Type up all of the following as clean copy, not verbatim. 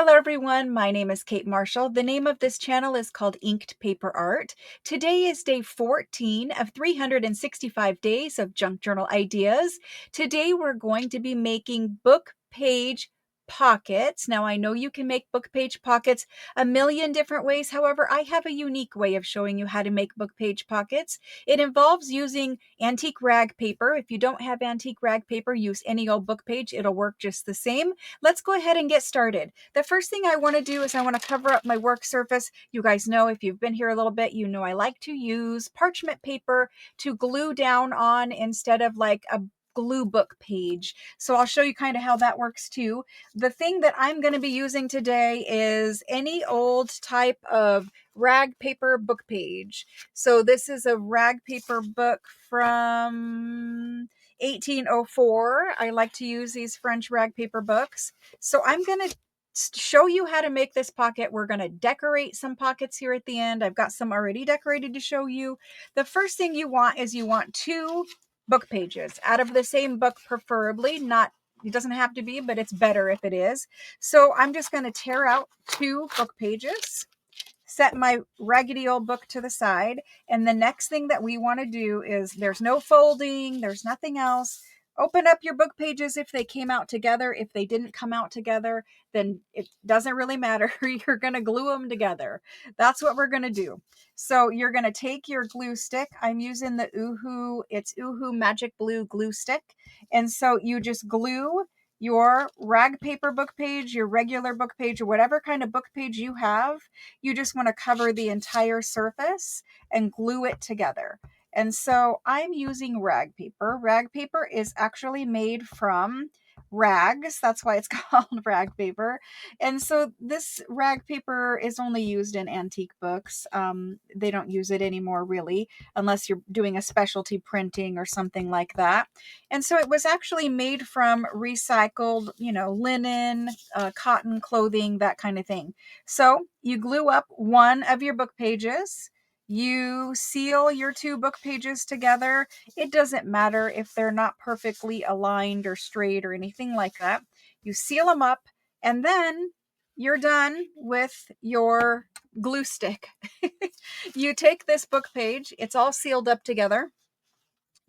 Hello everyone, my name is Kate Marshall. The name of this channel is called Inked Paper Art. Today is day 14 of 365 days of junk journal ideas. Today we're going to be making book page pockets. Now I know you can make book page pockets a million different ways. However, I have a unique way of showing you how to make book page pockets. It involves using antique rag paper. If you don't have antique rag paper, use any old book page. It'll work just the same. Let's go ahead and get started. The first thing I want to do is I want to cover up my work surface. You guys know, if you've been here a little bit, you know I like to use parchment paper to glue down on instead of like a glue book page. So I'll show you kind of how that works too. The thing that I'm going to be using today is any old type of rag paper book page. So this is a rag paper book from 1804. I like to use these French rag paper books. So I'm going to show you how to make this pocket. We're going to decorate some pockets here at the end. I've got some already decorated to show you. The first thing you want is you want two book pages out of the same book, preferably. Not, it doesn't have to be, but it's better if it is. So I'm just going to tear out two book pages, set my raggedy old book to the side. And the next thing that we want to do is, there's no folding, there's nothing else. Open up your book pages if they came out together. If they didn't come out together, then it doesn't really matter. You're going to glue them together. That's what we're going to do. So you're going to take your glue stick. I'm using the it's Oohoo Magic Blue glue stick. And so you just glue your rag paper book page, your regular book page, or whatever kind of book page you have. You just want to cover the entire surface and glue it together. And so I'm using rag paper. Rag paper is actually made from rags. That's why it's called rag paper. And so this rag paper is only used in antique books. They don't use it anymore, really, unless you're doing a specialty printing or something like that. And so it was actually made from recycled, linen, cotton clothing, that kind of thing. So you glue up one of your book pages. You seal your two book pages together. It doesn't matter if they're not perfectly aligned or straight or anything like that. You seal them up, and then you're done with your glue stick. You take this book page, it's all sealed up together.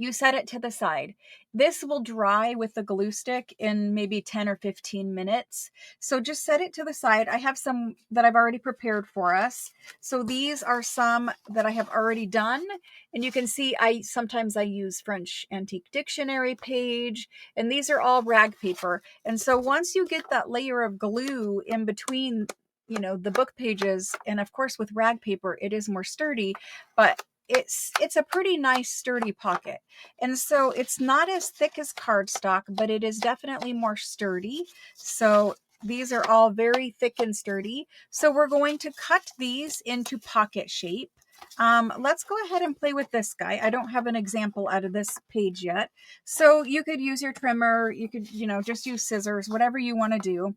You set it to the side. This will dry with the glue stick in maybe 10 or 15 minutes. So just set it to the side. I have some that I've already prepared for us. So these are some that I have already done. And you can see sometimes I use French Antique Dictionary page, and these are all rag paper. And so once you get that layer of glue in between, the book pages, and of course with rag paper, it is more sturdy, but it's a pretty nice sturdy pocket. And so it's not as thick as cardstock, but it is definitely more sturdy. So these are all very thick and sturdy. So we're going to cut these into pocket shape. Let's go ahead and play with this guy. I don't have an example out of this page yet. So you could use your trimmer. You could, just use scissors, whatever you want to do.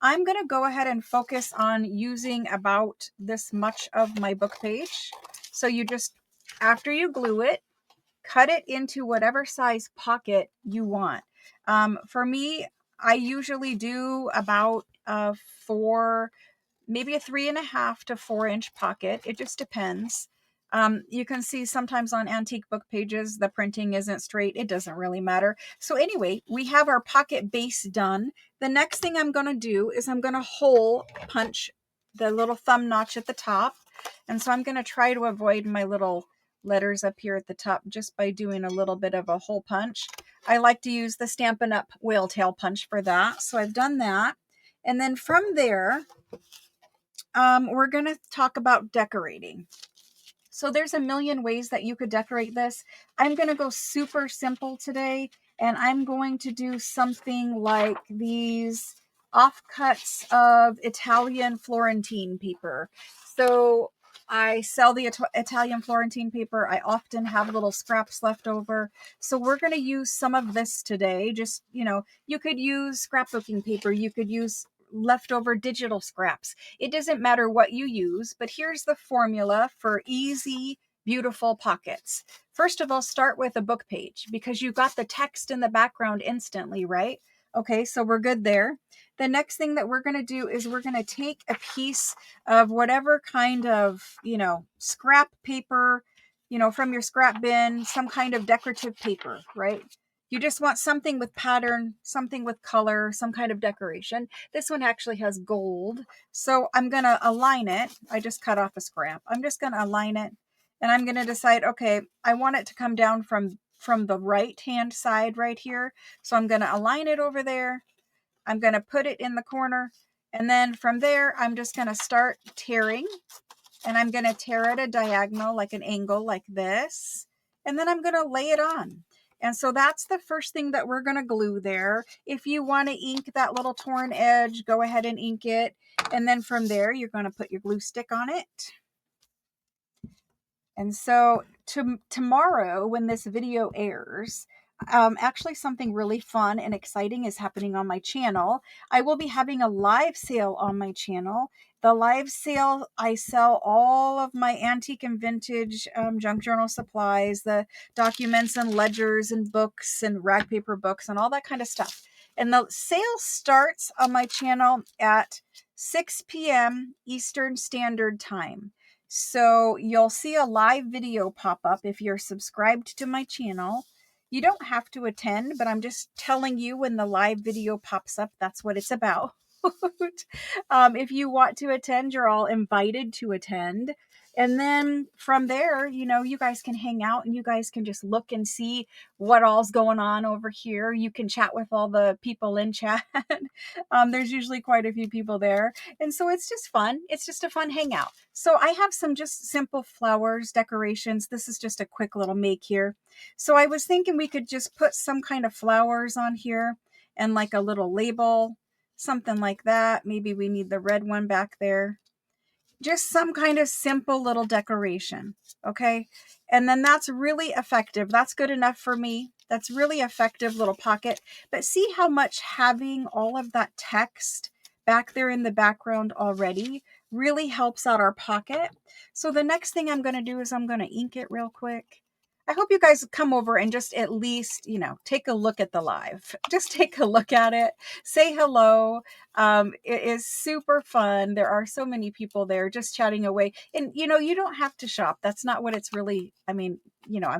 I'm going to go ahead and focus on using about this much of my book page. So you just, after you glue it, cut it into whatever size pocket you want. For me, I usually do about maybe a 3.5 to 4 inch pocket. It just depends. You can see sometimes on antique book pages, the printing isn't straight. It doesn't really matter. So anyway, we have our pocket base done. The next thing I'm going to do is I'm going to hole punch the little thumb notch at the top. And so I'm going to try to avoid my little letters up here at the top just by doing a little bit of a hole punch. I like to use the Stampin' Up! Whale tail punch for that. So I've done that. And then from there, we're going to talk about decorating. So there's a million ways that you could decorate this. I'm going to go super simple today, and I'm going to do something like these offcuts of Italian Florentine paper. So I sell the Italian Florentine paper. I often have little scraps left over. So we're going to use some of this today. Just, you could use scrapbooking paper. You could use leftover digital scraps. It doesn't matter what you use, but here's the formula for easy, beautiful pockets. First of all, start with a book page because you got the text in the background instantly, right? Okay, so we're good there. The next thing that we're going to do is we're going to take a piece of whatever kind of, scrap paper, from your scrap bin, some kind of decorative paper, right? You just want something with pattern, something with color, some kind of decoration. This one actually has gold. So I'm going to align it. I just cut off a scrap. I'm just going to align it, and I'm going to decide, okay, I want it to come down from the right hand side right here. So I'm going to align it over there. I'm going to put it in the corner. And then from there, I'm just going to start tearing. And I'm going to tear at a diagonal, like an angle like this. And then I'm going to lay it on. And so that's the first thing that we're going to glue there. If you want to ink that little torn edge, go ahead and ink it. And then from there, you're going to put your glue stick on it. And so tomorrow, when this video airs, actually something really fun and exciting is happening on my channel. I will be having a live sale on my channel. The live sale, I sell all of my antique and vintage junk journal supplies, the documents and ledgers and books and rag paper books and all that kind of stuff. And the sale starts on my channel at 6 p.m. Eastern Standard Time. So you'll see a live video pop up if you're subscribed to my channel. You don't have to attend, but I'm just telling you when the live video pops up, that's what it's about. If you want to attend, you're all invited to attend. And then from there, you guys can hang out and you guys can just look and see what all's going on over here. You can chat with all the people in chat. There's usually quite a few people there. And so it's just fun. It's just a fun hangout. So I have some just simple flowers, decorations. This is just a quick little make here. So I was thinking we could just put some kind of flowers on here and like a little label, something like that. Maybe we need the red one back there. Just some kind of simple little decoration. Okay. And then that's really effective. That's good enough for me. That's really effective little pocket. But see how much having all of that text back there in the background already really helps out our pocket. So the next thing I'm going to do is I'm going to ink it real quick. I hope you guys come over and just at least, take a look at the live. Just take a look at it. Say hello. It is super fun. There are so many people there just chatting away. And, you don't have to shop. That's not what it's really, I'm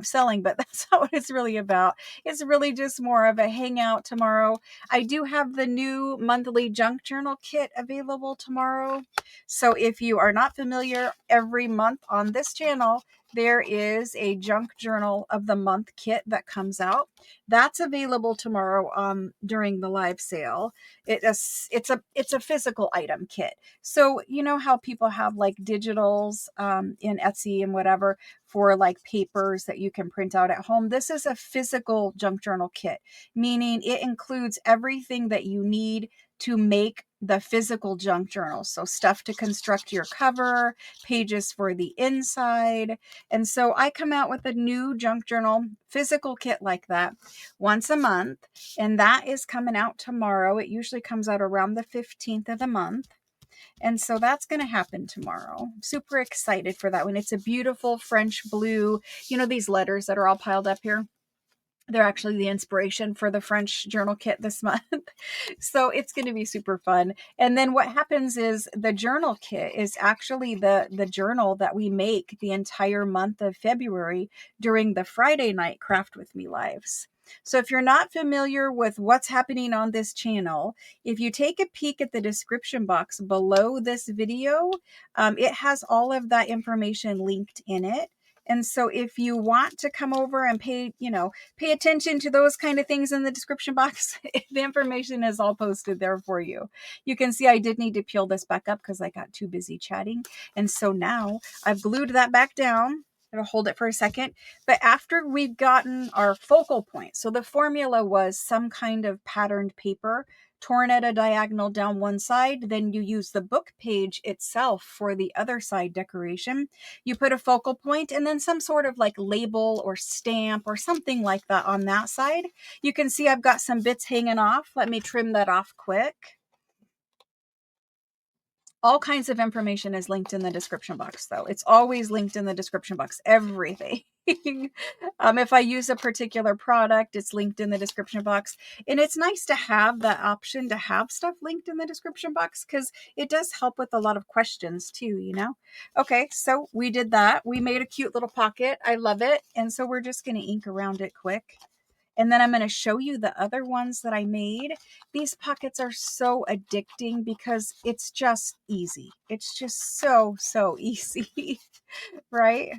selling, but that's not what it's really about. It's really just more of a hangout tomorrow. I do have the new monthly junk journal kit available tomorrow. So if you are not familiar, every month on this channel, there is a junk journal of the month kit that comes out. That's available tomorrow during the live sale. It's a physical item kit. So you know how people have like digitals in Etsy and whatever for like papers that you can print out at home. This is a physical junk journal kit, meaning it includes everything that you need to make the physical junk journal. So stuff to construct your cover, pages for the inside. And so I come out with a new junk journal physical kit like that once a month. And that is coming out tomorrow. It usually comes out around the 15th of the month. And so that's going to happen tomorrow. Super excited for that one. It's a beautiful French blue, these letters that are all piled up here. They're actually the inspiration for the French journal kit this month. So it's going to be super fun. And then what happens is the journal kit is actually the journal that we make the entire month of February during the Friday night Craft With Me lives. So if you're not familiar with what's happening on this channel, if you take a peek at the description box below this video, it has all of that information linked in it. And so if you want to come over and pay attention to those kind of things in the description box, the information is all posted there for you. You can see I did need to peel this back up because I got too busy chatting. And so now I've glued that back down. I'll hold it for a second. But after we've gotten our focal point, so the formula was some kind of patterned paper torn at a diagonal down one side. Then you use the book page itself for the other side decoration. You put a focal point and then some sort of like label or stamp or something like that on that side. You can see I've got some bits hanging off. Let me trim that off quick. All kinds of information is linked in the description box, though. It's always linked in the description box, everything. If I use a particular product, it's linked in the description box. And it's nice to have that option to have stuff linked in the description box because it does help with a lot of questions too, you know? Okay, so we did that. We made a cute little pocket. I love it. And so we're just going to ink around it quick. And then I'm going to show you the other ones that I made. These pockets are so addicting because it's just easy. It's just so easy, right?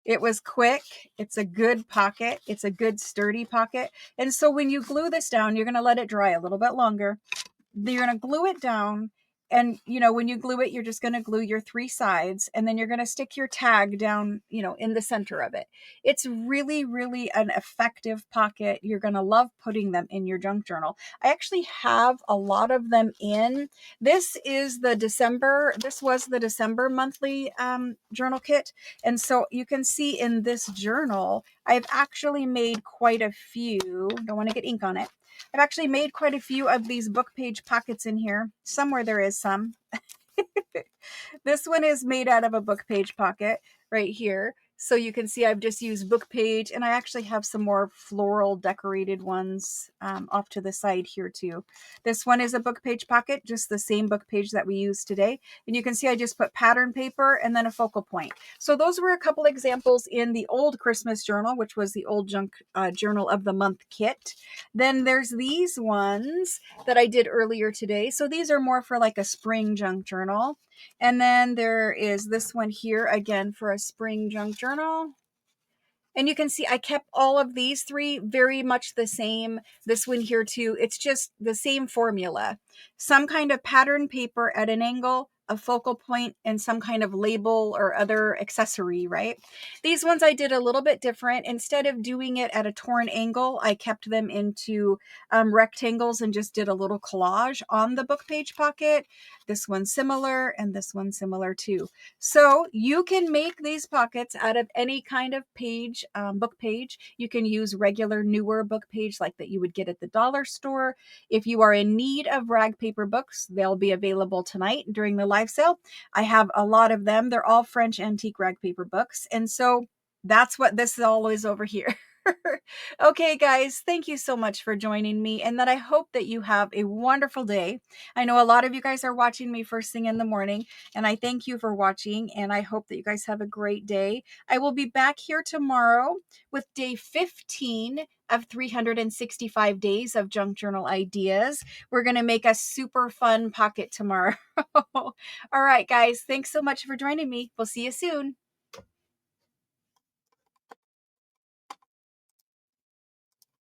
It was quick. It's a good pocket. It's a good sturdy pocket. And so when you glue this down, you're going to let it dry a little bit longer. You're going to glue it down. And, you know, when you glue it, you're just going to glue your 3 sides and then you're going to stick your tag down, you know, in the center of it. It's really, really an effective pocket. You're going to love putting them in your junk journal. I actually have a lot of them in. This was the December monthly journal kit. And so you can see in this journal, I've actually made quite a few. Don't want to get ink on it. I've actually made quite a few of these book page pockets in here. Somewhere there is some. This one is made out of a book page pocket right here. So you can see I've just used book page, and I actually have some more floral decorated ones off to the side here too. This one is a book page pocket, just the same book page that we used today. And you can see I just put pattern paper and then a focal point. So those were a couple examples in the old Christmas journal, which was the old junk journal of the month kit. Then there's these ones that I did earlier today. So these are more for like a spring junk journal. And then there is this one here again for a spring junk journal. And you can see I kept all of these 3 very much the same. This one here too. It's just the same formula. Some kind of pattern paper at an angle, a focal point, and some kind of label or other accessory, right? These ones I did a little bit different. Instead of doing it at a torn angle, I kept them into rectangles and just did a little collage on the book page pocket. This one's similar and this one's similar too. So you can make these pockets out of any kind of page, book page. You can use regular newer book page like that you would get at the dollar store. If you are in need of rag paper books, they'll be available tonight during the live sale. I have a lot of them. They're all French antique rag paper books. And so that's what this all is over here. Okay, guys, thank you so much for joining me, and that I hope that you have a wonderful day. I know a lot of you guys are watching me first thing in the morning, and I thank you for watching, and I hope that you guys have a great day. I will be back here tomorrow with day 15 of 365 days of junk journal ideas. We're going to make a super fun pocket tomorrow. All right, guys, thanks so much for joining me. We'll see you soon.